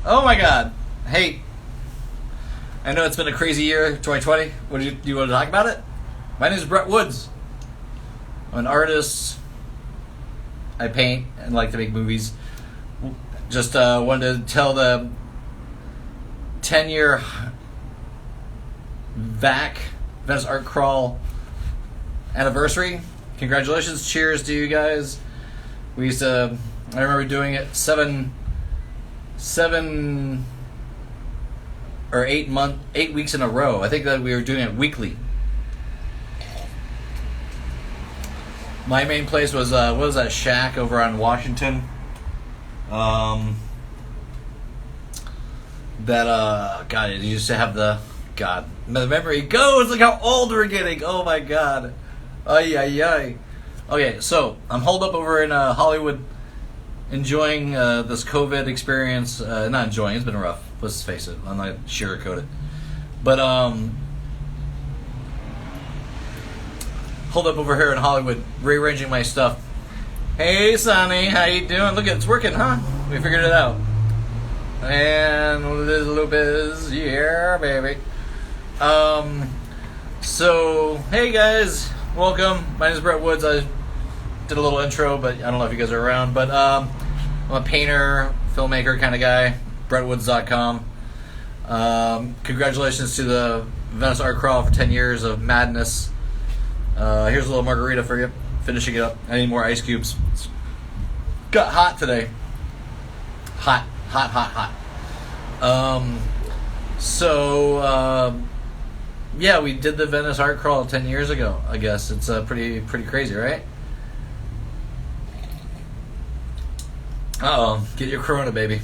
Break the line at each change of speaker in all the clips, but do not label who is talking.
Oh my god. Hey, I know it's been a crazy year, 2020. Do you want to talk about it? My name is Brett Woods. I'm an artist. I paint and like to make movies. Just wanted to tell the 10-year Venice Art Crawl anniversary. Congratulations. Cheers to you guys. I remember doing it 7 or 8 weeks in a row. I think that we were doing it weekly. My main place was what was that shack over on Washington? God, it used to have the memory goes. Look how old we're getting. Oh my god. Ay ay ay. Okay, so I'm holed up over in Hollywood, enjoying this COVID experience. Not enjoying. It's been rough. Let's face it. I'm not sugarcoat it. But holed up over here in Hollywood, rearranging my stuff. Hey, Sonny, how you doing? Look, it's working, huh? We figured it out. And Liz Lopez, yeah, baby. So, hey guys, welcome. My name is Brett Woods. I did a little intro, but I don't know if you guys are around. But I'm a painter, filmmaker kind of guy. BrettWoods.com. Congratulations to the Venice Art Crawl for 10 years of madness. Here's a little margarita for you. Finishing it up. I need more ice cubes. It's got hot today. Hot. Yeah, we did the Venice Art Crawl 10 years ago. I guess it's pretty crazy, right? Get your Corona, baby.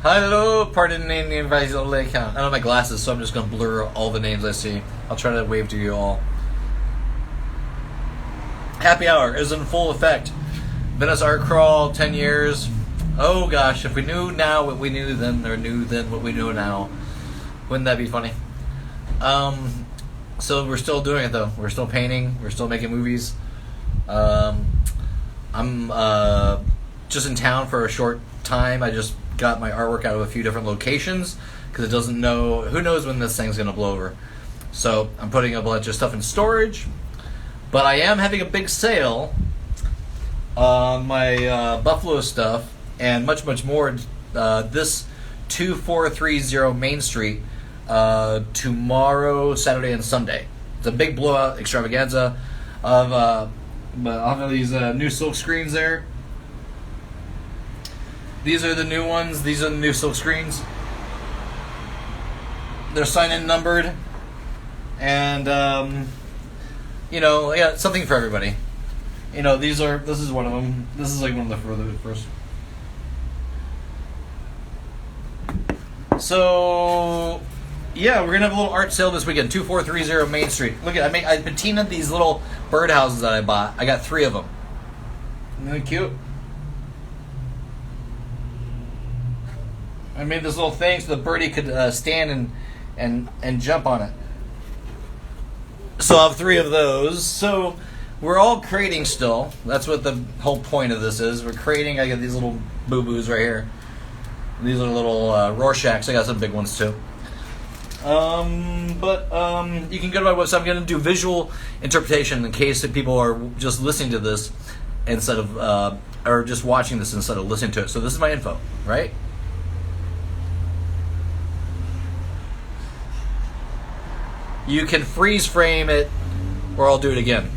Hello, pardon the name, I don't have my glasses, so I'm just gonna blur all the names I see. I'll try to wave to you all. Happy hour is in full effect. Venice Art Crawl, 10 years. Oh gosh, if we knew now what we knew then, or knew then what we know now, wouldn't that be funny? So we're still doing it though. We're still painting. We're still making movies. I'm just in town for a short time. I just got my artwork out of a few different locations because it doesn't know. Who knows when this thing's gonna blow over? So I'm putting a bunch of stuff in storage. But I am having a big sale on my Buffalo stuff and much more. This 2430 Main Street tomorrow, Saturday, and Sunday. It's a big blowout extravaganza of all of these new silk screens there. These are the new ones. These are the new silk screens. They're sign-in numbered, and I got something for everybody. This is one of them. This is like one of the first. So, yeah, we're gonna have a little art sale this weekend. 2430 Main Street. Look at I patinaed these little birdhouses that I bought. I got 3 of them. Isn't that cute? I made this little thing so the birdie could stand and jump on it. So I have 3 of those. So we're all creating still. That's what the whole point of this is. We're creating. I got these little boo-boos right here. These are little Rorschachs. I got some big ones too. But you can go to my website. I'm going to do visual interpretation in case that people are just listening to this instead of, or just watching this instead of listening to it. So this is my info, right? You can freeze frame it, or I'll do it again.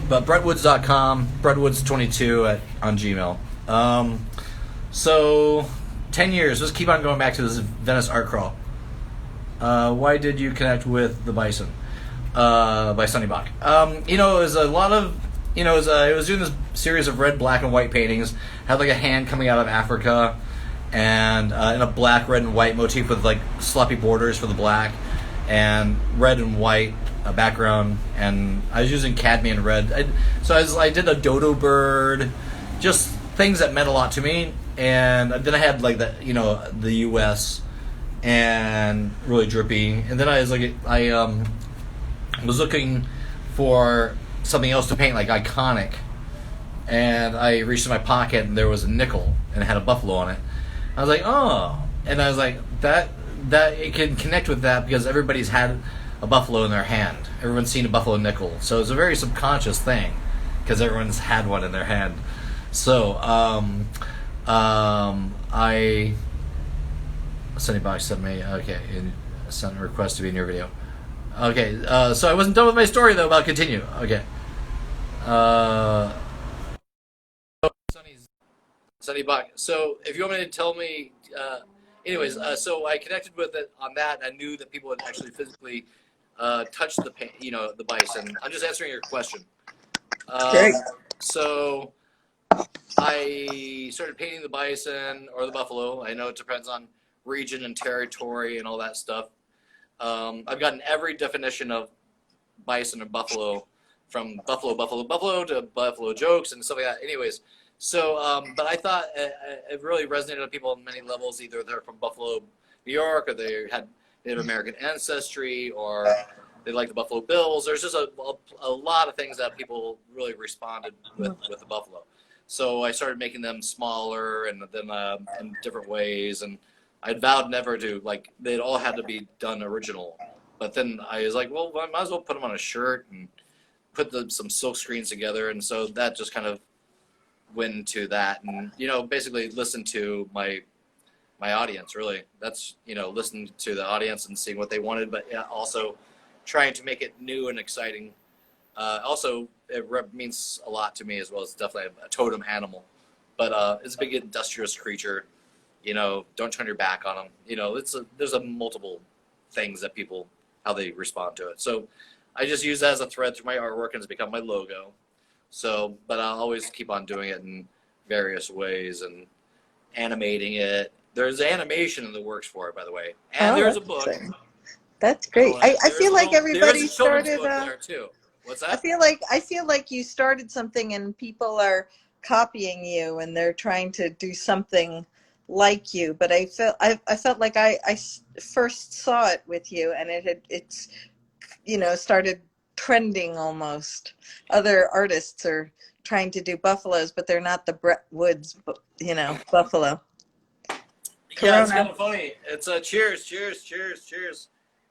But BrettWoods.com, BrettWoods22 on Gmail. So 10 years. Let's keep on going back to this Venice Art Crawl. Why did you connect with the Bison? By Sonny Bach. It was a lot of, it was doing this series of red, black, and white paintings. Had like a hand coming out of Africa, and in a black, red, and white motif with like sloppy borders for the black, and red and white background. And I was using cadmium red. I did a dodo bird, just things that meant a lot to me. And then I had like the U.S. and really drippy. And then I was looking for something else to paint, like iconic. And I reached in my pocket, and there was a nickel, and it had a buffalo on it. I was like, oh, and I was like, that it can connect with that because everybody's had a buffalo in their hand. Everyone's seen a buffalo nickel, so it's a very subconscious thing because everyone's had one in their hand. So, I Sunny Box sent me and sent a request to be in your video. Okay, so I wasn't done with my story though. But I'll continue. Okay, uh, Sunny Buck. So if you want me to tell me, so I connected with it on that. And I knew that people would actually physically touch the bison. I'm just answering your question.
Great.
So I started painting the bison or the buffalo. I know it depends on region and territory and all that stuff. I've gotten every definition of bison or buffalo, from buffalo to buffalo jokes and stuff like that. Anyways, so but I thought it really resonated with people on many levels. Either they're from Buffalo, New York, or they had Native American ancestry, or they like the Buffalo Bills. There's just a lot of things that people really responded with the buffalo. So I started making them smaller and then in different ways, and I vowed never to, like, they'd all had to be done original. But then I was like, well, I might as well put them on a shirt and put some silk screens together. And so that just kind of went into that. And, basically listen to my audience, really. That's, listening to the audience and seeing what they wanted, but also trying to make it new and exciting. Also, it means a lot to me as well. It's definitely a totem animal. But it's a big industrious creature. Don't turn your back on them. There's a multiple things that people, how they respond to it. So I just use that as a thread through my artwork, and it's become my logo. So, but I'll always keep on doing it in various ways and animating it. There's animation in the works for it, by the way. And there's a book.
That's great. I feel like everybody started
there too. What's that?
I feel like you started something and people are copying you and they're trying to do something like you, but I felt like I first saw it with you and it's started trending almost. Other artists are trying to do buffaloes, but they're not the Brett Woods buffalo.
Yeah, it's kind of funny. It's cheers.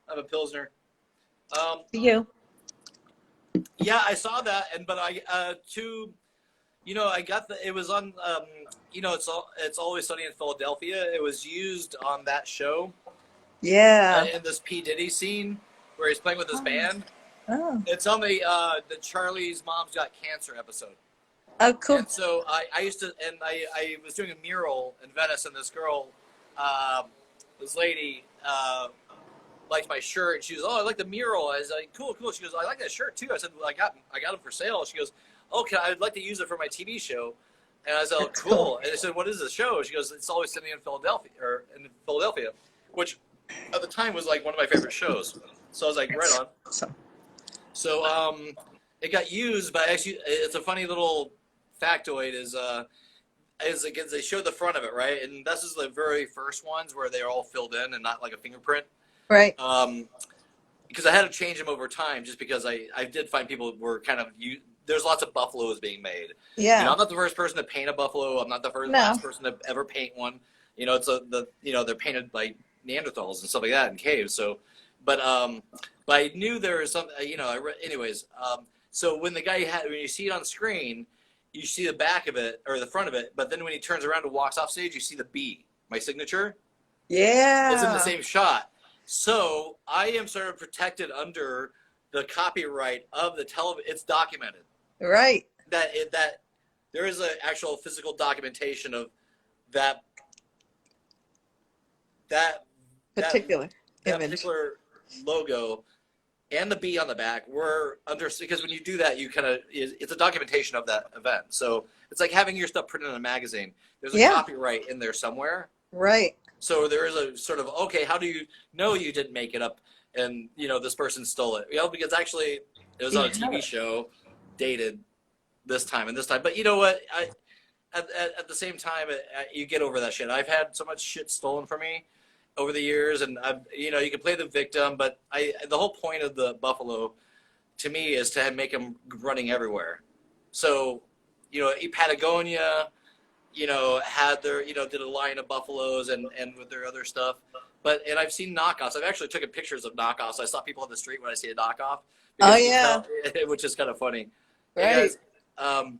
I have a Pilsner.
You.
Yeah, I saw that, but I got it was on, it's Always Sunny in Philadelphia. It was used on that show.
Yeah.
In this P. Diddy scene where he's playing with his band.
Oh.
It's on the Charlie's Mom's Got Cancer episode.
Oh, cool.
And so I used to, and I was doing a mural in Venice, and this girl, this lady, liked my shirt. And she goes, "Oh, I like the mural." I was like, "Cool." She goes, "I like that shirt too." I said, "Well, I got it for sale." She goes, "Okay, I'd like to use it for my TV show." And I said, "Oh, cool." And I said, "What is the show?" She goes, "It's Always Sunny in Philadelphia," which at the time was like one of my favorite shows. So I was like, right on.
Awesome.
So it got used, but actually, it's a funny little factoid. Is they showed the front of it, right? And this is the very first ones where they're all filled in and not like a fingerprint.
Right.
Because I had to change them over time, just because I did find people were kind of there's lots of buffaloes being made.
Yeah.
I'm not the first person to paint a buffalo. I'm not the last person to ever paint one. It's they're painted by Neanderthals and stuff like that in caves. So, but I knew there was something. Anyways, so when when you see it on screen, you see the back of it or the front of it, but then when he turns around and walks off stage, you see the B, my signature.
Yeah.
It's in the same shot. So I am sort of protected under the copyright of the television. It's documented.
Right.
That there is an actual physical documentation of that
particular
particular logo and the B on the back were under, because when you do that, you kind of, it's a documentation of that event. So it's like having your stuff printed in a magazine. There's a copyright in there somewhere.
Right.
So there is a sort of, okay, how do you know you didn't make it up and, this person stole it? Because actually it was on a TV show dated this time and this time. But you know what? At the same time, you get over that shit. I've had so much shit stolen from me over the years, and you can play the victim, but the whole point of the buffalo to me is to make them running everywhere. So, Patagonia, had their, did a line of buffaloes and with their other stuff. And I've seen knockoffs. I've actually taken pictures of knockoffs. I saw people on the street when I see a knockoff
Oh
because you can
yeah,
tell, which is kind of funny. Hey
right.
guys,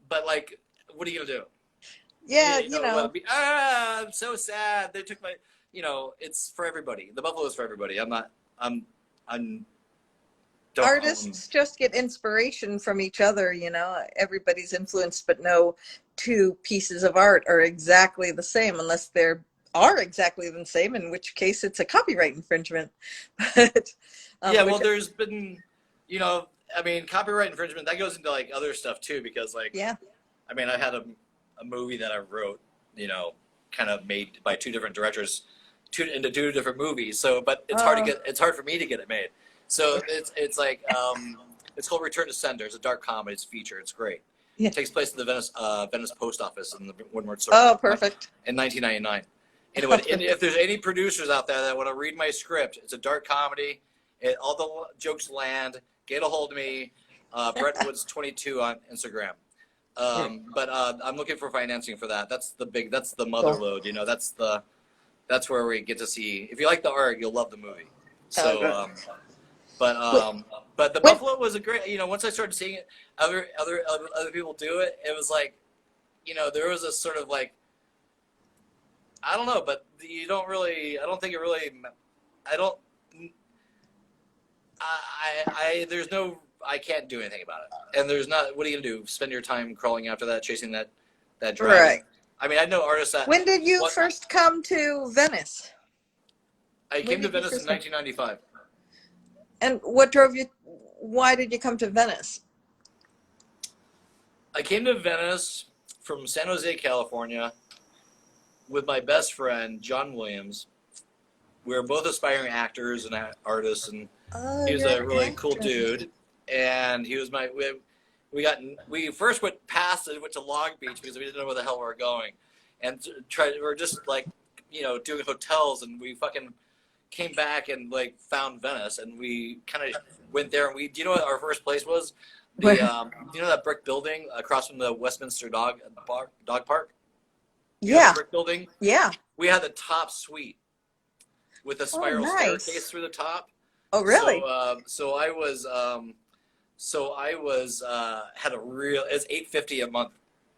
but like, what are you gonna do?
Yeah,
I'm so sad. They took my, it's for everybody. The buffalo is for everybody. I'm don't own.
artists just get inspiration from each other, everybody's influenced, but no two pieces of art are exactly the same unless they're are exactly the same, in which case it's a copyright infringement. But
Yeah,
which
well, there's been, I mean, copyright infringement that goes into like other stuff too, because like,
yeah.
I mean, I had a movie that I wrote, kind of made by two different directors, into two different movies. So, but it's hard for me to get it made. So it's like, it's called Return to Sender. It's a dark comedy. It's a feature. It's great.
Yeah.
It takes place in the Venice post office in the Windward
Oh,
Circle
perfect.
in 1999. Anyway, if there's any producers out there that want to read my script, it's a dark comedy. All the jokes land. Get a hold of me, Brentwoods22 on Instagram. But I'm looking for financing for that. That's the mother load. That's where we get to see. If you like the art, you'll love the movie. So, but the buffalo was a great. Once I started seeing it, other people do it. It was like, there was a sort of like, I don't know, but you don't really. I don't think it really. I don't. There's no. I can't do anything about it. And there's not. What are you gonna do? Spend your time crawling after that, chasing that dragon?
Right.
I mean, I know artists that.
When did you first come to Venice?
I came to Venice in 1995.
And what drove you? Why did you come to Venice?
I came to Venice from San Jose, California, with my best friend John Williams. We were both aspiring actors and artists, and he was a really cool dude. And he was we first went past and went to Long Beach because we didn't know where the hell we were going, and we were just like, doing hotels, and we fucking came back and like found Venice, and we kind of went there, and do you know what our first place was? Do you know that brick building across from the Westminster Dog Park?
Yeah.
Brick building.
Yeah.
We had the top suite with a spiral staircase through the top.
Oh, really?
So I was had a real. It's $850 a month.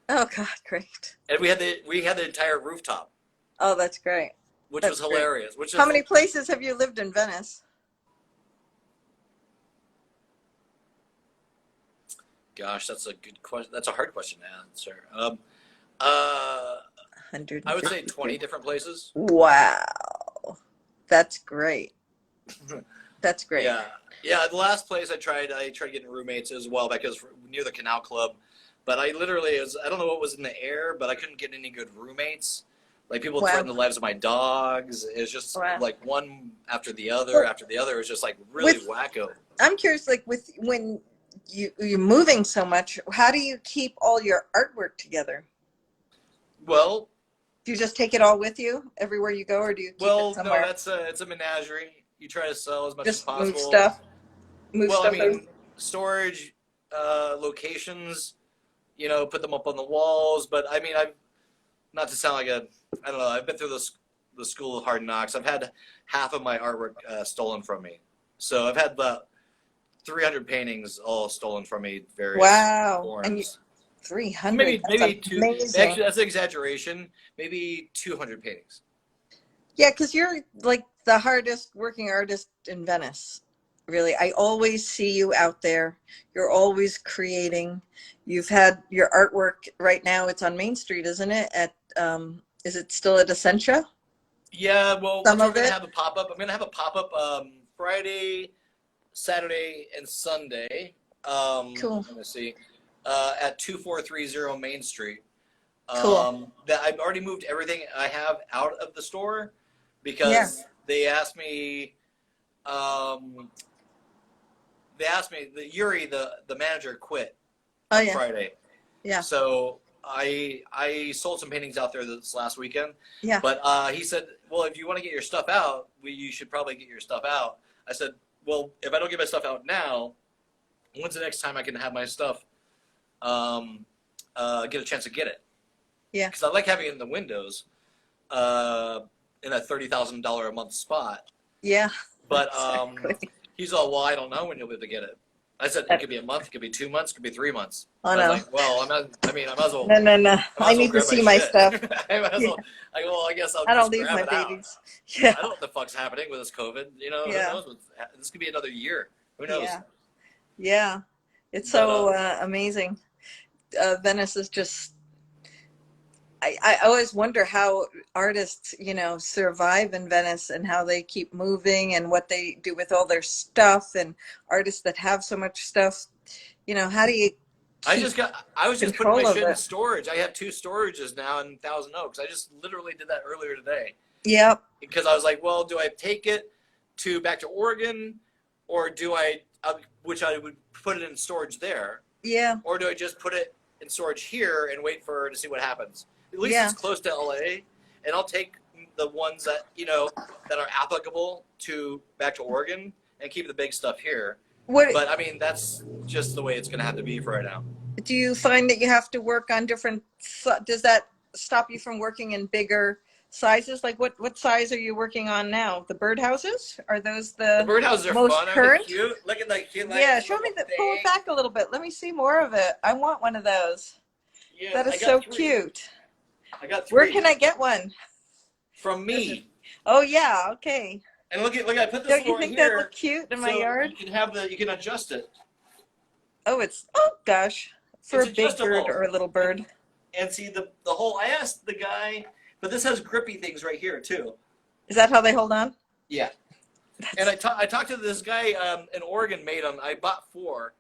Oh God, great!
And we had the entire rooftop.
Oh, that's great.
Which was hilarious.
How many places have you lived in Venice?
Gosh, that's a good question. That's a hard question to answer. 100. I would say 20 different places.
Wow, that's great. That's great.
Yeah. The last place I tried getting roommates as well because near the Canal Club, but I don't know what was in the air, but I couldn't get any good roommates. Like people threatened the lives of my dogs. It's just like one after the other after the other. It was just like really wacko.
I'm curious, like when you're moving so much, how do you keep all your artwork together?
Well,
do you just take it all with you everywhere you go, or do you keep it somewhere?
No, it's a menagerie. You try to sell as much as possible.
Move stuff.
I mean, storage, locations. Put them up on the walls. But I mean, not to sound like I don't know. I've been through the school of hard knocks. I've had half of my artwork stolen from me. So I've had about 300 paintings all stolen from me. Various forms. And 300. Maybe two. Actually, that's an exaggeration. Maybe 200 paintings.
Yeah, because you're like the hardest working artist in Venice. Really, I always see you out there. You're always creating. You've had your artwork right now. It's on Main Street, isn't it? Is it still at Essentia?
Yeah, well, we're going to have a pop-up. I'm going to have a pop-up Friday, Saturday, and Sunday.
Cool.
Let me see. At 2430 Main Street.
Cool.
That I've already moved everything I have out of the store because they asked me. Yuri, the manager, quit Friday.
Yeah.
So I sold some paintings out there this last weekend.
Yeah.
But he said, well, if you want to get your stuff out, you should probably get your stuff out. I said, well, if I don't get my stuff out now, when's the next time I can have my stuff get a chance to get it.
Yeah.
Because I like having it in the windows, in a $30,000 a month spot.
Yeah.
But
Exactly.
he's all, well, I don't know when you'll be able to get it. I said it could be a month, it could be 2 months, it could be 3 months.
Oh
I was
no.
like, well, I might as well.
No, no, no.
I might
I
as well
need to
grab my
see my
shit.
stuff.
I might as
Yeah.
well. I go, well, I guess I'll
I don't
just
leave
grab
my
it out.
babies. Yeah.
I don't know what the fuck's happening with this COVID. You know, who
Yeah.
knows? This could be another year. Who knows?
Yeah. Yeah. It's
But
so amazing. Venice is just, I always wonder how artists, survive in Venice and how they keep moving and what they do with all their stuff, and artists that have so much stuff, how do you
I
keep
was just putting my
control of
shit in
it?
storage. I have 2 storages now in Thousand Oaks. I just literally did that earlier today.
Yep.
Because I was like, well, do I take it back to Oregon, or do which I would put it in storage there,
Yeah.
or do I just put it in storage here and wait to see what happens? At least
Yeah.
it's close to LA, and I'll take the ones that that are applicable to back to Oregon and keep the big stuff here.
What
But I mean, that's just the way it's going to have to be for right now.
do you find that you have to work on different, does that stop you from working in bigger sizes? Like what size are you working on now? The birdhouses? Are those
The
the
birdhouses are
most
fun.
current?
Aren't they cute? Look at that cute.
Yeah, show me pull it back a little bit. Let me see more of it. I want one of those.
Yeah,
That
I
is
got
so
3.
cute.
I got 3.
Where can I get one?
From me.
Oh yeah, okay.
And look, I put this
Don't you
one
think
here.
that look cute in my
So
yard?
you can adjust it.
Oh gosh. For
It's
a big
adjustable.
bird or a little bird.
And see the whole. I asked the guy, but this has grippy things right here too.
Is that how they hold on?
Yeah. And I talked to this guy in Oregon, made them. I bought 4,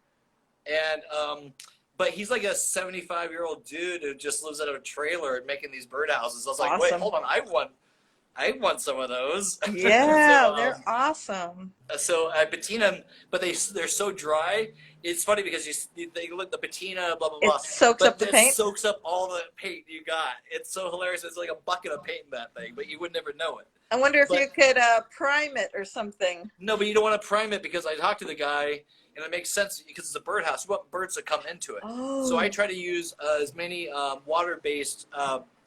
and but he's like a 75-year-old dude who just lives out of a trailer and making these birdhouses. I was like, wait,
Awesome.
hold on, I want some of those.
Yeah,
So,
they're awesome.
So I patina them, but they're so dry. It's funny because they look the patina, blah blah blah.
It soaks
But
up the
it
paint.
soaks up all the paint you got. It's so hilarious. It's like a bucket of paint in that thing, but you would never know it.
I wonder if
But-
you could prime it or something.
No, but you don't want to prime it because I talked to the guy, and it makes sense because it's a birdhouse. You want birds to come into it.
Oh.
So I try to use as many water-based,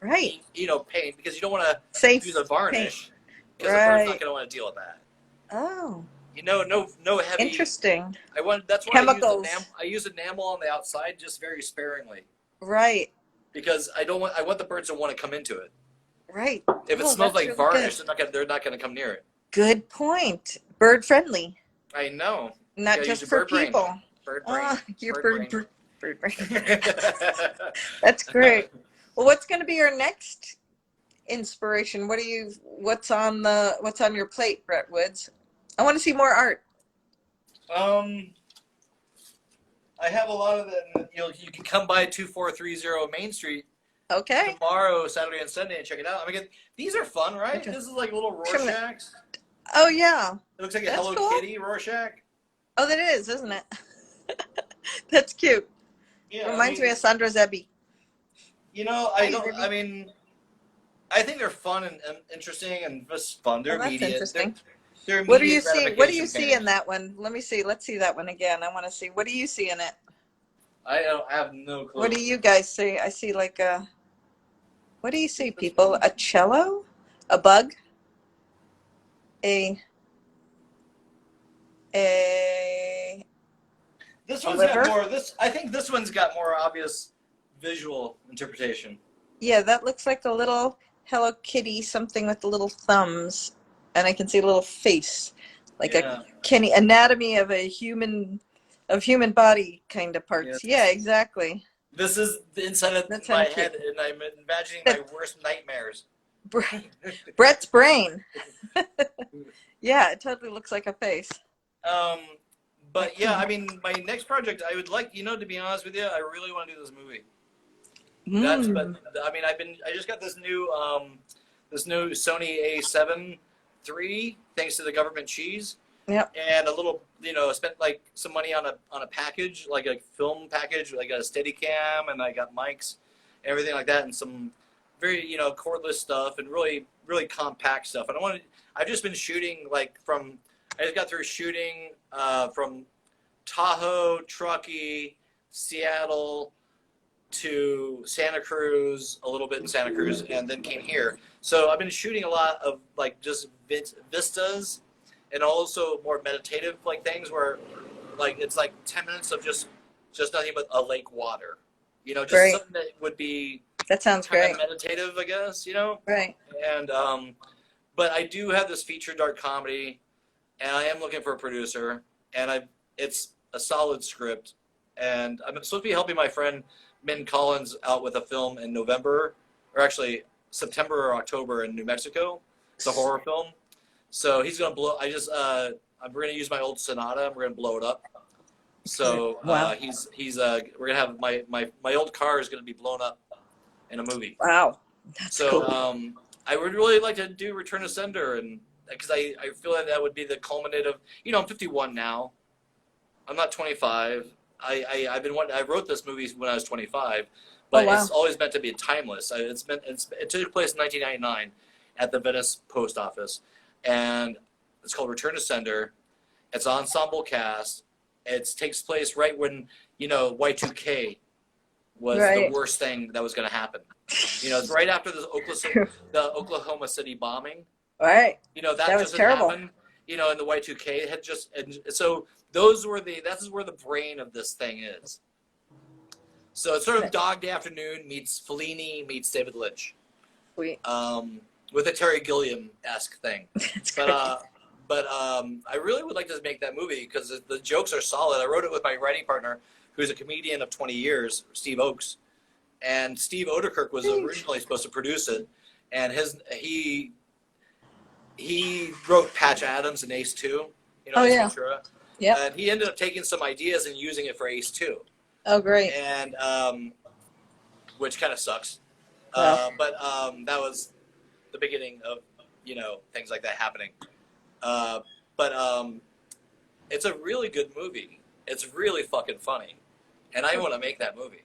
Right.
paint because you don't want to
Safe
use a varnish because the
Right.
bird's not going to want to deal with that.
Oh,
No heavy.
interesting.
That's why
Chemicals.
I use enamel on the outside just very sparingly
Right.
because I want the birds to want to come into it.
Right.
If it
Oh,
smells
that's
like
really
varnish,
good.
they're not going to come near it.
Good point. Bird friendly,
I know.
not
gotta
just
use
for
your bird brain.
people.
Bird brain.
Ah, your
Bird
bird brain. That's great. Well, what's going to be your next inspiration? What's on your plate, Brett Woods? I want to see more art.
I have a lot of them. You can come by 2430 Main Street
Okay.
tomorrow, Saturday and Sunday, and check it out. I mean, these are fun, right?
Okay.
This is like little
Trim it.
Rorschacs.
Oh yeah.
It looks like a
That's
Hello
cool.
Kitty Rorschach.
Oh, that is, isn't it? That's cute.
Yeah,
Reminds me of Sandra Zebi.
I think they're fun and interesting and just fun. They're
Oh, that's
immediate.
interesting.
They're
What do you
immediate
see? What do
gratification
you see
paintings.
in that one? Let me see. Let's see that one again. I want to see. What do you see in it?
I have no clue.
What do you guys see? I see like a. What do you see, people? A cello, a bug, a.
This
a
one's
liver?
got more. I think this one's got more obvious visual interpretation.
Yeah, that looks like a little Hello Kitty, something with the little thumbs, and I can see a little face, like
Yeah.
a Kenny anatomy of a human body kind of parts.
Yes.
Yeah, exactly.
This is the inside of
That's
my
kinda
head, and I'm imagining my worst nightmares.
Brett's brain. Yeah, it totally looks like a face.
But yeah, I mean, my next project, I would like, to be honest with you, I really want to do this movie. But I mean, I just got this new Sony A7 III, thanks to the government cheese.
Yep.
And a little, spent like some money on a package, like a film package, like a Steadicam, and I got mics, everything like that, and some very, cordless stuff, and really, really compact stuff. And I've just been shooting I just got through shooting from Tahoe, Truckee, Seattle, to Santa Cruz, a little bit in Santa Cruz, and then came here. So I've been shooting a lot of like just vistas, and also more meditative like things where like it's like 10 minutes of just nothing but a lake water. You know, just
Great.
something that would be
That sounds
kind
great.
of meditative, I guess. You know,
Right.
and but I do have this feature dark comedy, and I am looking for a producer, and it's a solid script, and I'm supposed to be helping my friend Min Collins out with a film in November, or actually September or October in New Mexico. It's a horror film, so he's gonna blow. We're gonna use my old Sonata, and we're gonna blow it up. So
Wow.
we're gonna have my old car is gonna be blown up in a movie.
Wow. That's
So
cool.
I would really like to do Return to Sender, and because I feel like that would be the culminate of, you know, I'm 51 now. I'm not 25. I've been wanting, I wrote this movie when I was 25,
Oh
but
wow.
it's always meant to be timeless. It took place in 1999 at the Venice post office, and it's called Return to Sender. It's an ensemble cast. It takes place right when, you know, Y2K was the
Right.
worst thing that was going to happen. You know, it's right after the Oklahoma City bombing.
Right.
You know,
That
that
was
just had
terrible.
happened. You know, and the Y2K had just, and so that's where the brain of this thing is. So it's sort of Dog Day Afternoon meets Fellini meets David Lynch,
Sweet.
with a Terry Gilliam-esque thing.
That's
But
great.
I really would like to make that movie because the jokes are solid. I wrote it with my writing partner, who's a comedian of 20 years, Steve Oakes, and Steve Odekirk was originally supposed to produce it, and he wrote Patch Adams and Ace 2, you know,
Oh
Ace
yeah.
Ventura,
Yep.
and he ended up taking some ideas and using it for Ace 2,
Oh great.
and which kind of sucks,
Well.
but that was the beginning of, you know, things like that happening. But it's a really good movie. It's really fucking funny, and I want to make that movie.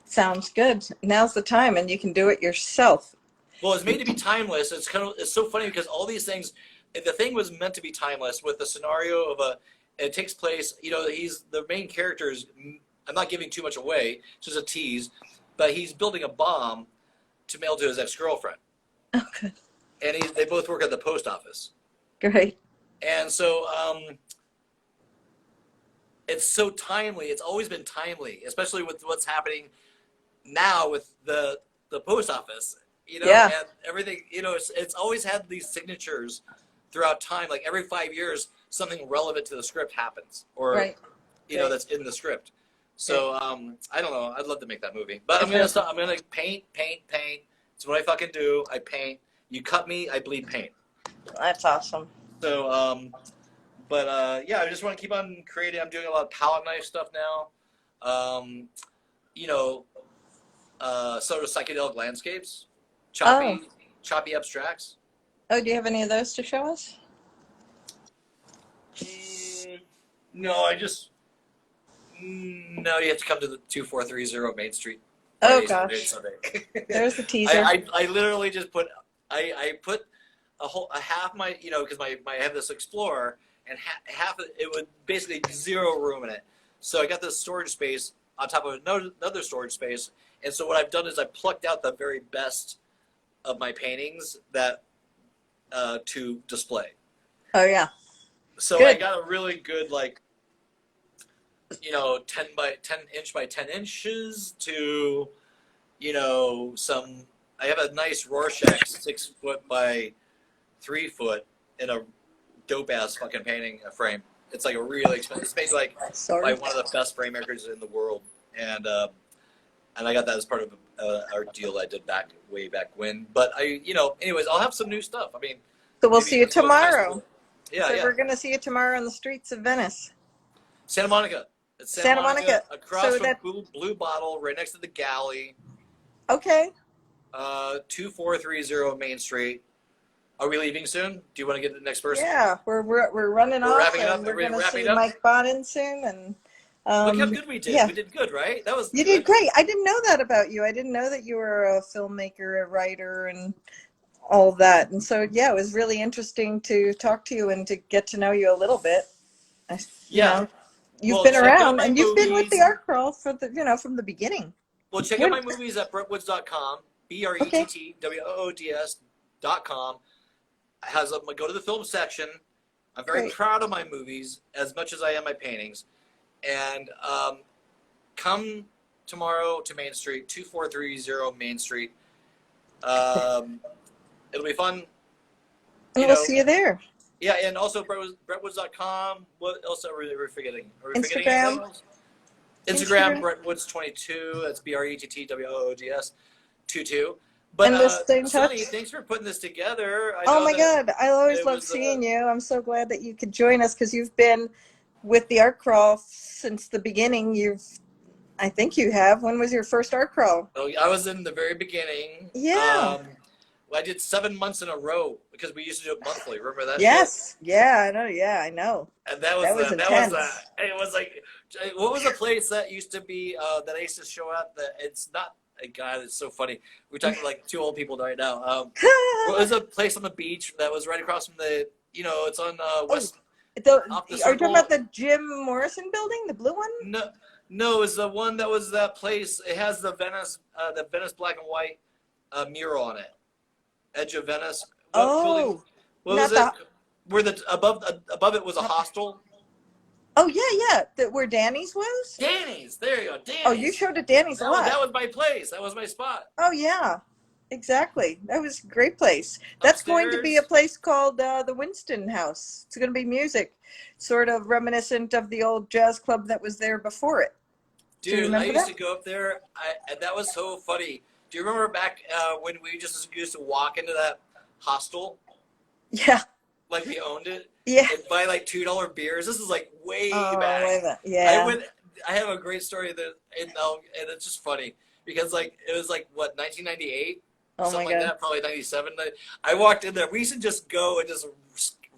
Sounds good. Now's the time, and you can do it yourself.
Well, it's made to be timeless. It's so funny because all these things, the thing was meant to be timeless with the scenario of it takes place, you know, he's the main character is, I'm not giving too much away, it's just a tease, but he's building a bomb to mail to his ex-girlfriend.
Oh good.
And they both work at the post office.
Great.
And so it's so timely. It's always been timely, especially with what's happening now with the post office, you know,
Yeah.
and everything, you know, it's always had these signatures throughout time. Like every 5 years, something relevant to the script happens, or
Right.
you know,
Right.
that's in the script. So I don't know. I'd love to make that movie, but I'm gonna stop. I'm gonna paint. It's what I fucking do. I paint. You cut me, I bleed paint.
That's awesome.
So yeah, I just want to keep on creating. I'm doing a lot of palette knife stuff now. You know, sort of psychedelic landscapes, choppy abstracts.
Oh, do you have any of those to show us?
No, no. You have to come to the 2430 Main Street.
Oh
Friday, Saturday,
gosh.
Sunday.
There's the teaser.
I literally just put I put a half my, you know, because I have this Explorer, and half of it would basically zero room in it. So I got this storage space on top of another storage space, and so what I've done is I plucked out the very best of my paintings that to display.
Oh yeah.
So
Good.
I got a really good, like, you know, 10 by 10 inch by 10 inches to, you know, I have a nice Rorschach 6 foot by 3 foot in a dope ass fucking painting frame. It's like a really expensive. It's made like by one of the best frame makers in the world, and I got that as part of our deal I did way back when. But you know, anyways, I'll have some new stuff. I mean,
So we'll see you
let's go with high
tomorrow.
school. Yeah,
So
yeah.
we're gonna see you tomorrow on the streets of Venice.
Santa Monica. It's
Santa Monica.
across
So
from
that-
Blue Bottle, right next to the galley.
Okay.
2430 Main Street. Are we leaving soon? Do you want to get to the next person?
Yeah, we're running off,
wrapping it up?
and
Are
we're
we
gonna
wrapping
see
it up?
Mike Bonin soon, and
Look how good we did.
yeah.
We did good, right? That was
You
good.
did great. I didn't know that about you. I didn't know that you were a filmmaker, a writer, and all of that. And so, yeah, it was really interesting to talk to you and to get to know you a little bit.
Yeah.
You've
Well,
been
check out
around,
my
and you've been with
movies.
the art crawl from the beginning.
Well, check out
What?
my movies at brettwoods.com,
Okay,
BRETTWOODS.com. Go to the film section. I'm very
great.
proud of my movies as much as I am my paintings. And come tomorrow to Main Street, 2430 Main Street. Um, it'll be fun.
And
You
we'll
know,
see you there.
yeah, and also brettwoods.com. What else are we forgetting? Are we forgetting anything
Instagram.
else? Instagram,
Instagram.
brettwoods22. That's BRETTWOODS 22. But
And we'll stay in
Sonny,
touch.
thanks for putting this together. I
Oh
know
my
that
God, I always
it
love
was.
seeing you. I'm so glad that you could join us because you've been with the art crawl since the beginning. I think you have. When was your first art crawl?
Oh, I was in the very beginning.
Yeah.
I did 7 months in a row because we used to do it monthly. Remember that shit?
Yes. Yeah, I know. Yeah, I know.
And that was
That was intense.
it was like, what was the place that used to be that I used to show at? It's not a guy that's so funny. We're talking like two old people right now. What was a place on the beach that was right across from it's on
Oh,
West off the
are you talking
circle.
about the Jim Morrison building, the blue one?
No, no, it's the one that was that place. It has the Venice black and white mural on it. Edge of Venice. What building?
Oh,
What
not
was it?
the.
Where the above it was a hostel.
Oh yeah, yeah. Where Danny's was.
Danny's. There you go.
Oh, you
Danny's.
showed at Danny's a
That
lot.
was my place. That was my spot.
Oh yeah, exactly. That was a great place. That's going to be a
Upstairs.
place called the Winston House. It's going to be music, sort of reminiscent of the old jazz club that was there before it. Do you
Dude, I
remember
used
that?
to go up there, and that was so funny. Do you remember back when we just used to walk into that hostel,
Yeah,
like we owned it,
yeah.
and buy like $2 beers? This is like way
Oh, wait a
back.
minute.
I
Yeah.
went. I have a great story that, and it's just funny because like it was like what 1998,
Oh my
something like
God.
that, probably 97. I walked in there. We used to just go and just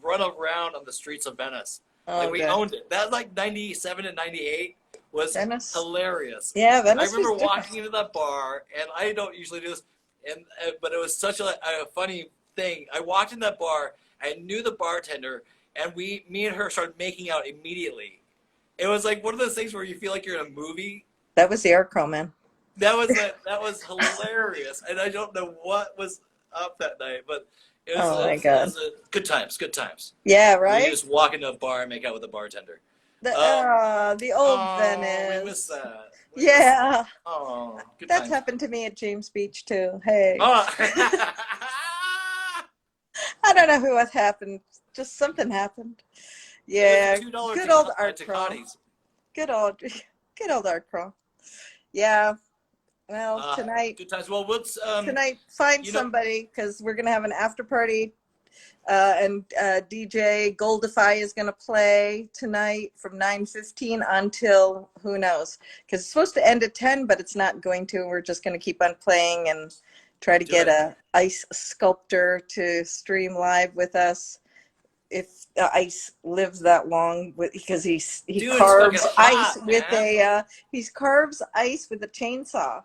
run around on the streets of Venice. Like
Oh,
we
good.
owned it. That like 97 and 98 was
Venice.
hilarious.
Yeah,
I
Venice was
remember
different.
walking into that bar, and I don't usually do this, and but it was such a funny thing. I walked in that bar, I knew the bartender, and me and her started making out immediately. It was like one of those things where you feel like you're in a movie.
That was the art crawl, man.
That was hilarious, and I don't know what was up that night, but
Oh my
it
God.
was good times, good times.
Yeah,
You
right.
just walk into a bar and make out with the bartender. Um,
The old
we miss
Venice.
that. We miss that.
Yeah,
Oh, good
that's
times.
happened to me at James Beach too. Hey,
Oh.
I don't know what happened. Just something happened.
It
Yeah,
was $2
good old art crawl.
Tecati's.
Good old, good old art crawl. Yeah. Well, tonight,
Good times. Well,
find
you know,
somebody because we're gonna have an after party. And DJ Goldify is going to play tonight from 9:15 until who knows, because it's supposed to end at 10, but it's not going to. We're just going to keep on playing and try to
do
get
it.
a ice sculptor to stream live with us if ice lives that long, because he
Dude, it's fucking
carves ice
hot,
with
man.
he carves ice with a chainsaw.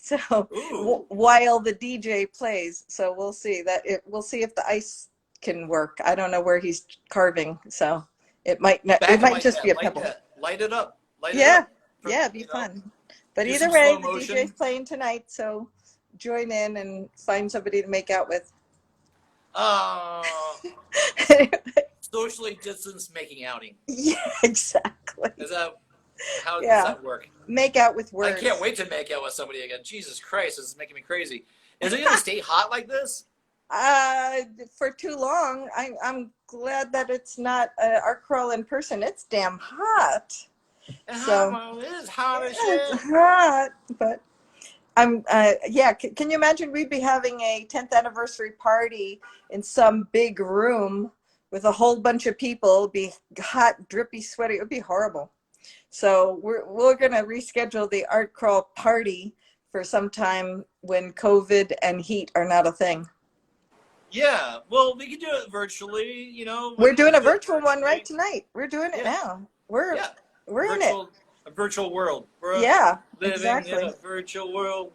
So
Ooh.
while the DJ plays, so we'll see we'll see if the ice can work. I don't know where he's carving, so it might not, it
Back
might
like
just
that,
be a
like
pebble.
that. Light it up. Light it
Yeah,
up.
yeah, it'd be
You know,
fun. But
do
either
some
way,
slow
the DJ's
motion.
playing tonight, so join in and find somebody to make out with.
Socially distanced making outing.
Yeah, exactly.
How does
Yeah,
that work?
make out with
I can't
words.
wait to make out with somebody again. Jesus Christ, this is making me crazy. Is it going to stay hot like this?
For too long. I'm glad that it's not art crawl in person. It's damn hot. So
It's hot as
it's
shit.
hot, but yeah. Can you imagine we'd be having a 10th anniversary party in some big room with a whole bunch of people? It'd be hot, drippy, sweaty. It would be horrible. So we're gonna reschedule the art crawl party for some time when COVID and heat are not a thing.
Yeah, well, we can do it virtually, you know.
We're doing a
Do it
virtual one right
virtually.
tonight. We're doing it
Yeah,
now. We're
yeah.
we're in it.
A virtual world. We're
Yeah,
living in
exactly.
a virtual world.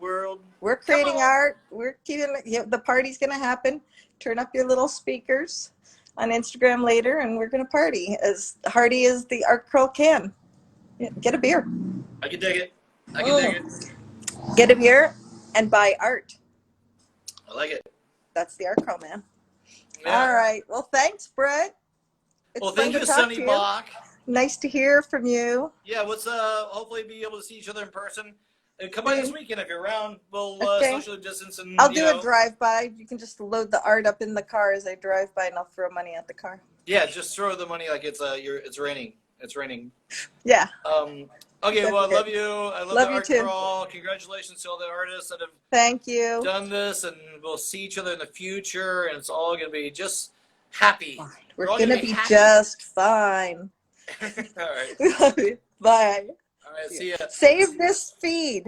We're
Come
creating
on.
art. We're keeping the party's gonna happen. Turn up your little speakers on Instagram later, and we're gonna party as hearty as the art curl can. Yeah, get a beer.
I can dig it. I can dig
Mm.
it.
Get a beer and buy art.
I like it.
That's the art crawl, man.
Yeah.
All right. Well, thanks, Brett. It's
Well,
fun
thank
to
you,
talk
Sunny
to you.
Bach.
Nice to hear from you.
Yeah, let's hopefully be able to see each other in person. Come by this
Soon.
weekend if you're around. We'll
Okay.
socially distance
I'll
and
do a drive-by. You can just load the art up in the car as I drive by, and I'll throw money at the car.
yeah, just throw the money like it's raining. It's raining.
Yeah.
Okay, well, I
Okay.
love you. I love
Love
the
you
art
too.
crawl. Congratulations to all the artists that have
Thank you.
done this, and we'll see each other in the future, and it's all going to be just happy.
We're
all
going to
be
be
happy.
just fine.
All right.
Love you. Bye.
All right, see ya.
Save this feed.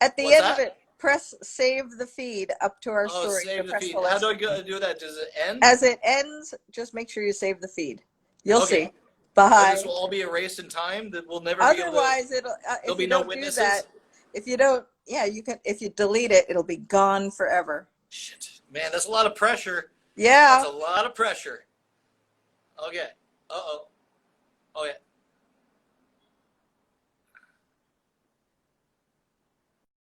At the
What's
end
that?
of it, press save the feed up to our story.
Save the
press
feed.
the
How
list.
do I do that? Does it end?
As it ends, just make sure you save the feed. You'll
Okay.
see. Bye.
This will all be erased in time. That we'll never
Otherwise,
be able to. There'll
if
be
you
no
don't
witnesses.
do that, if you don't, yeah, you can. If you delete it, it'll be gone forever.
Shit, man, that's a lot of pressure.
Yeah.
That's a lot of pressure. Okay. Oh yeah.